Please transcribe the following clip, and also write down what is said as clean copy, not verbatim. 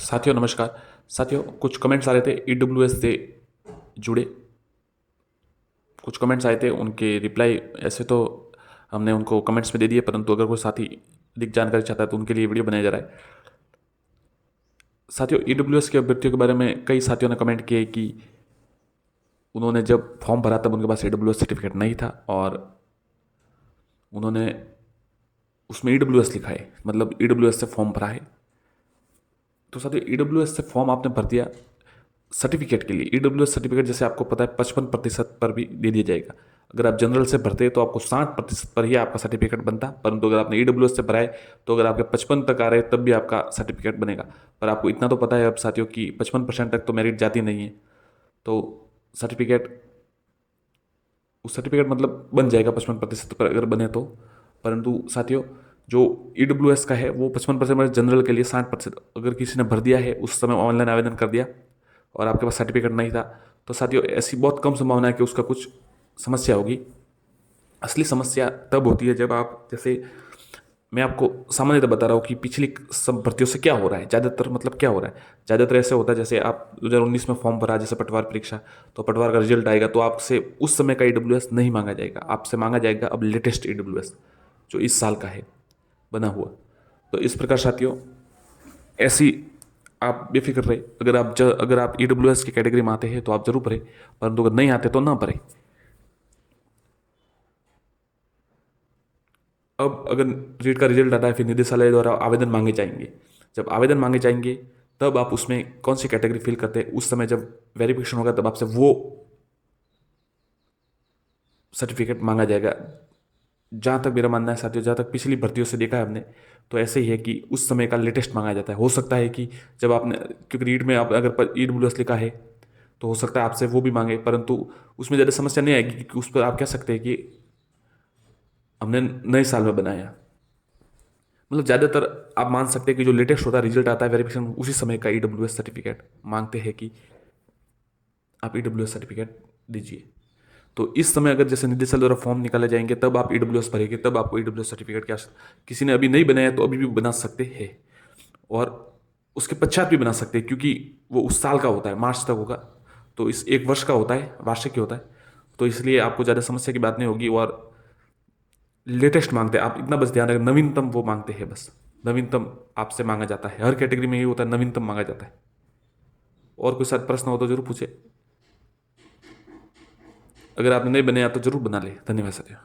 साथियों नमस्कार। साथियों कुछ कमेंट्स आ रहे थे ईडब्ल्यूएस से जुड़े। कुछ कमेंट्स आए थे, उनके रिप्लाई ऐसे तो हमने उनको कमेंट्स में दे दिए, परंतु अगर कोई साथी अधिक जानकारी चाहता है तो उनके लिए वीडियो बनाया जा रहा है। साथियों ईडब्ल्यूएस के अभ्यर्थियों के बारे में कई साथियों ने कमेंट किए कि उन्होंने जब फॉर्म भरा तब उनके पास ईडब्ल्यूएस सर्टिफिकेट नहीं था और उन्होंने उसमें ईडब्ल्यूएस लिखा है, मतलब ईडब्ल्यूएस से फॉर्म भरा है। तो साथियों ईडब्ल्यूएस से फॉर्म आपने भर दिया सर्टिफिकेट के लिए। ईडब्ल्यूएस सर्टिफिकेट जैसे आपको पता है 55% पर भी दे दिया जाएगा। अगर आप जनरल से भरते हैं तो आपको 60% पर ही आपका सर्टिफिकेट बनता, परंतु अगर आपने ईडब्ल्यूएस से भरा है तो अगर आपके 55 तक आ रहे हैं तब भी आपका सर्टिफिकेट बनेगा। पर आपको इतना तो पता है अब साथियों कि 55% तक तो मेरिट जाती नहीं है, तो सर्टिफिकेट उस सर्टिफिकेट मतलब बन जाएगा 55% पर अगर बने तो। परंतु साथियों जो ईडब्ल्यूएस का है वो 55% जनरल के लिए 60%। अगर किसी ने भर दिया है उस समय ऑनलाइन आवेदन कर दिया और आपके पास सर्टिफिकेट नहीं था तो साथियों ऐसी बहुत कम संभावना है कि उसका कुछ समस्या होगी। असली समस्या तब होती है जब आप, जैसे मैं आपको सामान्यतः बता रहा हूँ कि पिछली सब भर्तियों से क्या हो रहा है, ज़्यादातर मतलब क्या हो रहा है। ज़्यादातर ऐसे होता है जैसे आप 2019 में फॉर्म भरा, जैसे पटवार परीक्षा, तो पटवार का रिजल्ट आएगा तो आपसे उस समय का ईडब्ल्यूएस नहीं मांगा जाएगा, आपसे मांगा जाएगा अब लेटेस्ट ईडब्ल्यूएस जो इस साल का है बना हुआ। तो इस प्रकार साथियों ऐसी आप बेफिक्र रहे। अगर आप ईडब्ल्यूएस की कैटेगरी में आते हैं तो आप जरूर भरें, परंतु अगर नहीं आते तो ना भरें। अब अगर रीट का रिजल्ट आता है फिर निदेशालय द्वारा आवेदन मांगे जाएंगे। जब आवेदन मांगे जाएंगे तब आप उसमें कौन सी कैटेगरी फिल करते हैं, उस समय जब वेरिफिकेशन होगा तब आपसे वो सर्टिफिकेट मांगा जाएगा। जहाँ तक मेरा मानना है साथियों, जहाँ तक पिछली भर्तियों से देखा है हमने, तो ऐसे ही है कि उस समय का लेटेस्ट मांगा जाता है। हो सकता है कि जब आपने, क्योंकि रीड में आप अगर ईडब्ल्यूएस लिखा है तो हो सकता है आपसे वो भी मांगे, परंतु उसमें ज़्यादा समस्या नहीं आएगी क्योंकि उस पर आप कह सकते हैं कि हमने नए साल में बनाया। मतलब ज़्यादातर आप मान सकते हैं कि जो लेटेस्ट होता है रिजल्ट आता है वेरिफिकेशन, उसी समय का ईडब्ल्यूएस सर्टिफिकेट मांगते हैं कि आप ईडब्ल्यूएस सर्टिफिकेट दीजिए। तो इस समय अगर जैसे निदेशालय द्वारा फॉर्म निकाले जाएंगे तब आप ईडब्ल्यूएस भरेंगे, तब आपको ईडब्ल्यूएस सर्टिफिकेट की आवश्यकता। किसी ने अभी नहीं बनाया तो अभी भी बना सकते हैं और उसके पश्चात भी बना सकते हैं क्योंकि वो उस साल का होता है, मार्च तक होगा। तो इस एक वर्ष का होता है, वार्षिक ही होता है, तो इसलिए आपको ज़्यादा समस्या की बात नहीं होगी। और लेटेस्ट मांगते हैं आप, इतना बस ध्यान रखें, नवीनतम वो मांगते हैं बस। नवीनतम आपसे मांगा जाता है, हर कैटेगरी में ये होता है, नवीनतम मांगा जाता है। और कोई साथ प्रश्न हो तो जरूर पूछे। अगर आपने नहीं बनाया तो जरूर बना ले। धन्यवाद सर।